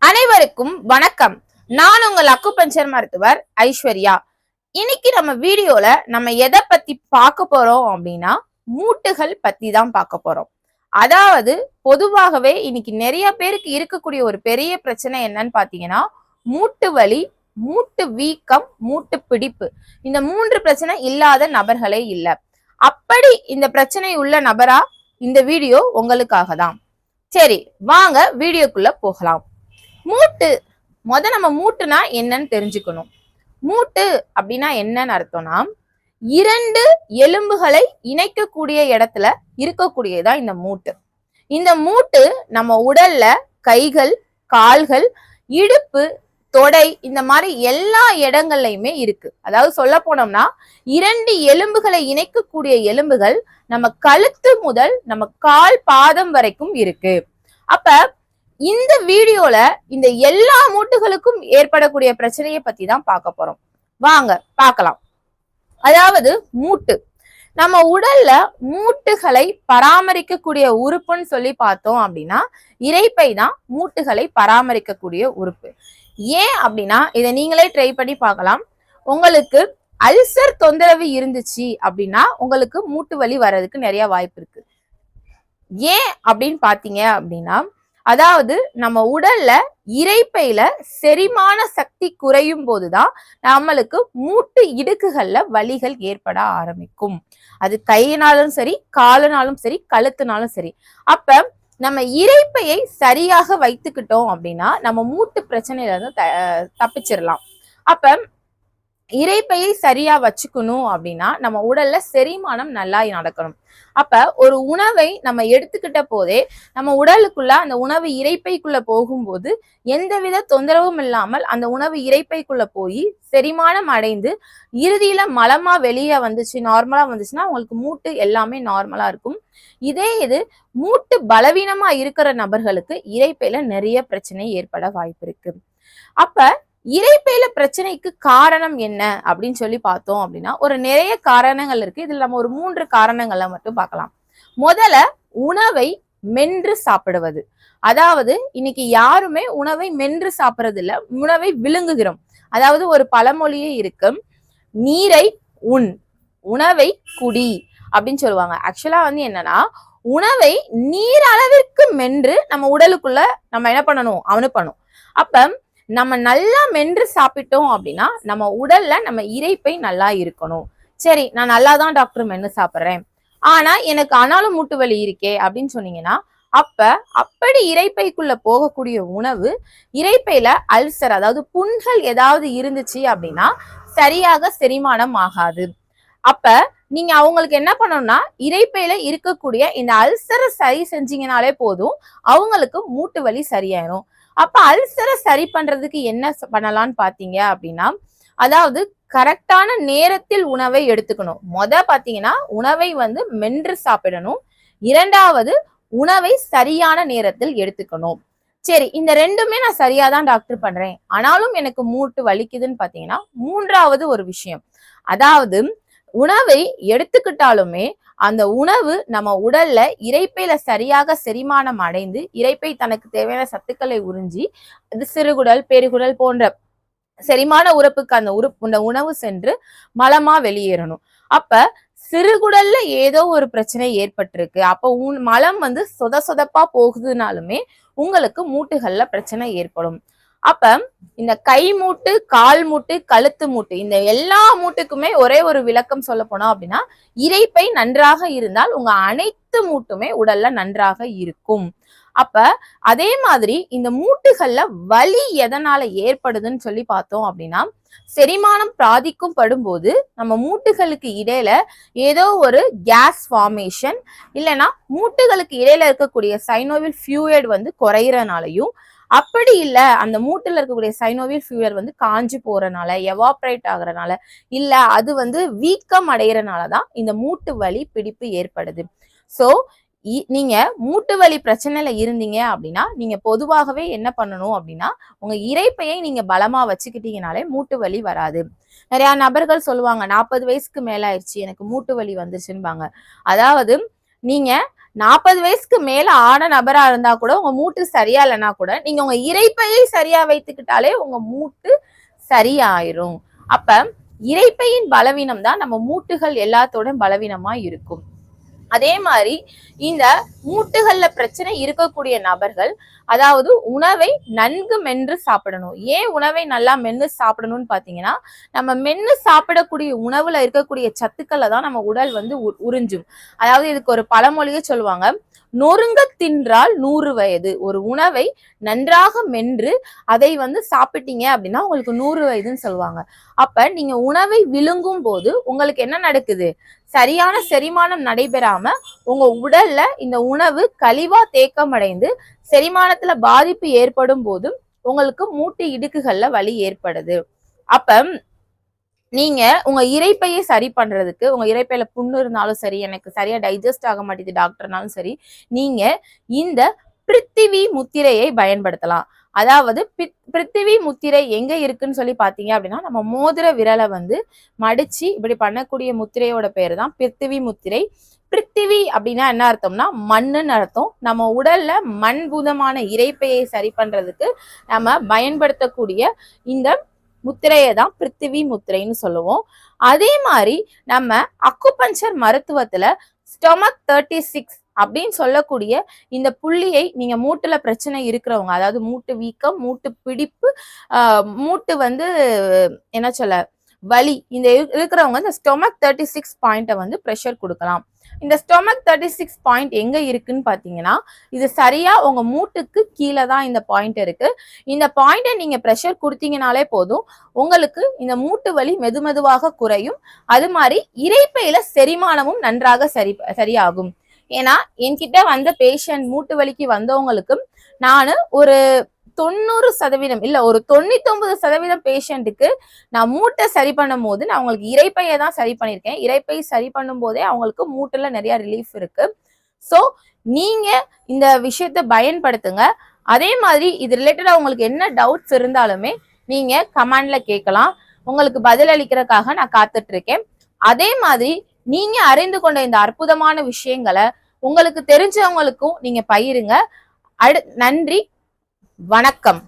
அனைவருக்கும் வணக்கம். நான் உங்கள் அக்குபஞ்சர் மருத்துவர் ஐஸ்வர்யா. இன்னைக்கு நம்ம வீடியோல நம்ம எதை பத்தி பார்க்க போறோம் அப்படின்னா மூட்டுகள் பத்தி தான் பார்க்க போறோம். அதாவது பொதுவாகவே இன்னைக்கு நிறைய பேருக்கு இருக்கக்கூடிய ஒரு பெரிய பிரச்சனை என்னன்னு பாத்தீங்கன்னா மூட்டு வலி, மூட்டு வீக்கம், மூட்டு பிடிப்பு. இந்த 3 பிரச்சனை இல்லாத நபர்களே இல்லை. அப்படி இந்த பிரச்சனை உள்ள நபரா இந்த வீடியோ உங்களுக்காக தான். சரி, வாங்க வீடியோக்குள்ள போகலாம். மூட்டு நம்ம மூட்டுனா என்னன்னு தெரிஞ்சுக்கணும். மூட்டு அப்படின்னா என்னன்னு அர்த்தம்னா 2 எலும்புகளை இணைக்கக்கூடிய இடத்துல இருக்கக்கூடியதான் இந்த மூட்டு. இந்த மூட்டு நம்ம உடல்ல கைகள், கால்கள், இடுப்பு, தொடை இந்த மாதிரி எல்லா இடங்கள்லயுமே இருக்கு. அதாவது சொல்ல போனோம்னா 2 எலும்புகளை இணைக்கக்கூடிய எலும்புகள் நம்ம கழுத்து முதல் நம்ம கால் பாதம் வரைக்கும் இருக்கு. அப்ப இந்த வீடியோல இந்த எல்லா மூட்டுகளுக்கும் ஏற்படக்கூடிய பிரச்சனையை பத்தி தான் பார்க்க போறோம். வாங்க பார்க்கலாம். அதாவது மூட்டு நம்ம உடல்ல மூட்டுகளை பராமரிக்கக்கூடிய உறுப்புன்னு சொல்லி பார்த்தோம் அப்படின்னா இரைப்பை தான் மூட்டுகளை பராமரிக்கக்கூடிய உறுப்பு. ஏன் அப்படின்னா இதை நீங்களே ட்ரை பண்ணி பார்க்கலாம். உங்களுக்கு அல்சர் தொந்தரவு இருந்துச்சு அப்படின்னா உங்களுக்கு மூட்டு வலி வர்றதுக்கு நிறைய வாய்ப்பு இருக்கு. ஏன் அப்படின்னு பாத்தீங்க அப்படின்னா அதாவது நம்ம உடல்ல இரைப்பையில செரிமான சக்தி குறையும் போதுதான் நம்மளுக்கு மூட்டு இடுக்குகள்ல வலிகள் ஏற்பட ஆரம்பிக்கும். அது கையினாலும் சரி, காலனாலும் சரி, கழுத்துனாலும் சரி. அப்ப நம்ம இரைப்பையை சரியாக வைத்துக்கிட்டோம் அப்படின்னா நம்ம மூட்டு பிரச்சனையில இருந்து தப்பிச்சிடலாம். அப்ப இரைப்பையை சரியா வச்சுக்கணும் அப்படின்னா நம்ம உடல்ல செரிமானம் நல்லா நடக்கணும். அப்ப ஒரு உணவை நம்ம எடுத்துக்கிட்ட போதே நம்ம உடலுக்குள்ள அந்த உணவு இரைப்பைக்குள்ள போகும்போது எந்தவித தொந்தரவும் இல்லாமல் அந்த உணவு இரைப்பைக்குள்ள போய் செரிமானம் அடைந்து இறுதியில மலமா வெளியே வந்துச்சு, நார்மலா வந்துச்சுன்னா உங்களுக்கு மூட்டு எல்லாமே நார்மலா இருக்கும். இதே இது மூட்டு பலவீனமா இருக்கிற நபர்களுக்கு இரைப்பையில நிறைய பிரச்சனை ஏற்பட வாய்ப்பு இருக்கு. அப்ப இரைப்பையில பிரச்சனைக்கு காரணம் என்ன அப்படின்னு சொல்லி பார்த்தோம் அப்படின்னா ஒரு நிறைய காரணங்கள் இருக்கு. இதுல நம்ம ஒரு 3 காரணங்களை மட்டும் பார்க்கலாம். முதல்ல உணவை மென்று சாப்பிடுவது. அதாவது இன்னைக்கு யாருமே உணவை மென்று சாப்பிடுறது இல்ல, உணவை விழுங்குகிறோம். அதாவது ஒரு பழமொழியே இருக்கு, நீரை உண், உணவை குடி அப்படின்னு சொல்லுவாங்க. ஆக்சுவலா என்னன்னா உணவை நீர் அளவிற்கு மென்று நம்ம உடலுக்குள்ள நம்ம என்ன பண்ணணும், அனுப்பணும். அப்ப நம்ம நல்லா மென்று சாப்பிட்டோம் அப்படின்னா நம்ம உடல்ல நம்ம இரைப்பை நல்லா இருக்கணும். சரி, நான் நல்லா தான் டாக்டர் மென்று சாப்பிட்றேன், ஆனா எனக்கு ஆனாலும் மூட்டு வலி இருக்கே அப்படின்னு சொன்னீங்கன்னா அப்படி இரைப்பைக்குள்ள போகக்கூடிய உணவு இரைப்பையில அல்சர், அதாவது புண்கள் ஏதாவது இருந்துச்சு அப்படின்னா சரியாக செரிமானம் ஆகாது. அப்ப நீங்க அவங்களுக்கு என்ன பண்ணணும்னா இரைப்பையில இருக்கக்கூடிய இந்த அல்சரை சரி செஞ்சீங்கனாலே போதும், அவங்களுக்கு மூட்டு வலி சரியாயிரும். அப்ப அல்சரை சரி பண்றதுக்கு என்ன பண்ணலாம்னு பாத்தீங்க அப்படின்னா அதாவது கரெக்டான நேரத்தில் உணவை எடுத்துக்கணும். பாத்தீங்கன்னா உணவை மென்று சாப்பிடணும். 2வது உணவை சரியான நேரத்தில் எடுத்துக்கணும். சரி, இந்த 2மே நான் சரியாதான் டாக்டர் பண்றேன், ஆனாலும் எனக்கு மூட்டு வலிக்குதுன்னு பாத்தீங்கன்னா 3வது ஒரு விஷயம், அதாவது உணவை எடுத்துக்கிட்டாலுமே அந்த உணவு நம்ம உடல்ல இரைப்பையில சரியாக செரிமானம் அடைந்து இரைப்பை தனக்கு தேவையான சத்துக்களை உறிஞ்சி அது சிறுகுடல், பெருகுடல் போன்ற செரிமான உறுப்புக்கு அந்த உணவு சென்று மலமா வெளியேறணும். அப்ப சிறுகுடல்ல ஏதோ ஒரு பிரச்சனை ஏற்பட்டிருக்கு, அப்ப மலம் சொதப்பா போகுதுனாலுமே உங்களுக்கு மூட்டுகள்ல பிரச்சனை ஏற்படும். அப்ப இந்த கை மூட்டு, கால் மூட்டு, கழுத்து மூட்டு இந்த எல்லா மூட்டுக்குமே ஒரே ஒரு விளக்கம் சொல்ல போனோம் அப்படின்னா இரைப்பை நன்றாக இருந்தால் உங்க அனைத்து மூட்டுமே உடல்ல நன்றாக இருக்கும். அப்ப அதே மாதிரி இந்த மூட்டுகள்ல வலி எதனால ஏற்படுதுன்னு சொல்லி பார்த்தோம் அப்படின்னா செரிமானம் பாதிக்கும் படும்போது நம்ம மூட்டுகளுக்கு இடையில ஏதோ ஒரு கேஸ் ஃபார்மேஷன் இல்லைன்னா மூட்டுகளுக்கு இடையில இருக்கக்கூடிய சைனோவியல் ஃபியூயிட் குறையறனாலையும், அப்படி இல்ல அந்த மூட்டுல இருக்கக்கூடிய சைனோவியல் ஃபியூயிட் காஞ்சி போறனால, எவாப்ரேட் ஆகுறனால, இல்ல அது வீக்கம் அடைகிறனாலதான் இந்த மூட்டு வலி பிடிப்பு ஏற்படுது. சோ நீங்க மூட்டு வலி பிரச்சனையில இருந்தீங்க அப்படின்னா நீங்க பொதுவாகவே என்ன பண்ணணும் அப்படின்னா உங்க இரைப்பையை நீங்க பலமா வச்சுக்கிட்டீங்கனாலே மூட்டு வலி வராது. நிறைய நபர்கள் சொல்லுவாங்க 40 வயசுக்கு மேல ஆயிடுச்சு எனக்கு மூட்டு வலி வந்துச்சுன்பாங்க. அதாவது நீங்க 40 வயசுக்கு மேல ஆன நபரா இருந்தா கூட உங்க மூட்டு சரியா இல்லைன்னா கூட நீங்க உங்க இரைப்பையை சரியா வைத்துக்கிட்டாலே உங்க மூட்டு சரியாயிரும். அப்ப இரைப்பையின் பலவீனம் தான் நம்ம மூட்டுகள் எல்லாத்தோட பலவீனமா இருக்கும். அதே மாதிரி இந்த மூட்டுகள்ல பிரச்சனை இருக்கக்கூடிய நபர்கள், அதாவது உணவை நன்கு மென்று சாப்பிடணும். ஏன் உணவை நல்லா மென்னு சாப்பிடணும்னு பாத்தீங்கன்னா, நம்ம மென்னு சாப்பிடக்கூடிய உணவுல இருக்கக்கூடிய சத்துக்களை தான் நம்ம உடல் வந்து உறிஞ்சும். அதாவது இதுக்கு ஒரு பழமொழியே சொல்லுவாங்க, நொறுங்க தின்றால் 100 வயது. ஒரு உணவை நன்றாக மென்று அதை வந்து சாப்பிட்டீங்க அப்படின்னா உங்களுக்கு 100 வயதுன்னு சொல்லுவாங்க. அப்ப நீங்க உணவை விழுங்கும் போது உங்களுக்கு என்ன நடக்குது? சரியான செரிமானம் நடைபெறாம உங்க உடல்ல இந்த உணவு கழிவா தேக்கம் அடைந்து செரிமானத்துல பாதிப்பு ஏற்படும் போது உங்களுக்கு மூட்டு இடுக்குகள்ல வலி ஏற்படுது. அப்ப நீங்க உங்க இரைப்பையை சரி பண்றதுக்கு, உங்க இரைப்பையில புண்ணு இருந்தாலும் சரி, எனக்கு சரியா டைஜஸ்ட் ஆக மாட்டேங்குது டாக்டர்னாலும் சரி, நீங்க இந்த பிருத்திவி முத்திரையை பயன்படுத்தலாம். அதாவது பிருத்திவி முத்திரை எங்க இருக்குன்னு சொல்லி பாத்தீங்க அப்படின்னா, நம்ம மோதிர விரலை வந்து மடிச்சு இப்படி பண்ணக்கூடிய முத்திரையோட பேரு தான் பிருத்திவி முத்திரை. பிருத்திவி அப்படின்னா என்ன அர்த்தம்னா மண்ணுன்னு அர்த்தம். நம்ம உடல்ல மண்பூதமான இரைப்பையை சரி பண்றதுக்கு நம்ம பயன்படுத்தக்கூடிய இந்த முத்திரையை தான் பிருத்திவி முத்திரைன்னு சொல்லுவோம். அதே மாதிரி நம்ம அக்குபஞ்சர் மருத்துவத்துல ஸ்டொமக் 36 அப்படின்னு சொல்லக்கூடிய இந்த புள்ளியை நீங்க மூட்டுல பிரச்சனை இருக்கிறவங்க, அதாவது மூட்டு வீக்கம், மூட்டு பிடிப்பு, மூட்டு வந்து என்ன சொல்ல வலி, இந்த இருக்கிறவங்க இந்த ஸ்டொமக் 36 பாயிண்ட்டை வந்து ப்ரெஷர் கொடுக்கலாம். இந்த ஸ்டொமக் 36 பாயிண்ட் எங்க இருக்குன்னு பாத்தீங்கன்னா, இது சரியா உங்க மூட்டுக்கு கீழே தான் இந்த பாயிண்ட் இருக்கு. இந்த பாயிண்டை நீங்க ப்ரெஷர் கொடுத்தீங்கனாலே போதும், உங்களுக்கு இந்த மூட்டு வலி மெதுமெதுவாக குறையும். அது மாதிரி இரைப்பையில செரிமானமும் நன்றாக சரியாகும். ஏன்னா என்கிட்ட வந்த பேஷண்ட் மூட்டு வலிக்கு வந்தவங்களுக்கு நான் ஒரு 90% இல்ல ஒரு 99% பேஷண்ட்டுக்கு நான் மூட்டை சரி பண்ணும் போது நான் அவங்களுக்கு இரைப்பையை தான் சரி பண்ணியிருக்கேன். இரைப்பை சரி பண்ணும் போதே அவங்களுக்கு மூட்டுல நிறைய ரிலீஃப் இருக்கு. ஸோ நீங்க இந்த விஷயத்த பயன்படுத்துங்க. அதே மாதிரி இது ரிலேட்டடா உங்களுக்கு என்ன டவுட்ஸ் இருந்தாலுமே நீங்க கமெண்ட்ல கேட்கலாம். உங்களுக்கு பதில் அளிக்கிறதுக்காக நான் காத்துட்டு இருக்கேன். அதே மாதிரி நீங்க அறிந்து கொண்ட இந்த அற்புதமான விஷயங்களை உங்களுக்கு தெரிஞ்சவங்களுக்கும் நீங்க பகிருங்க. நன்றி, வணக்கம்.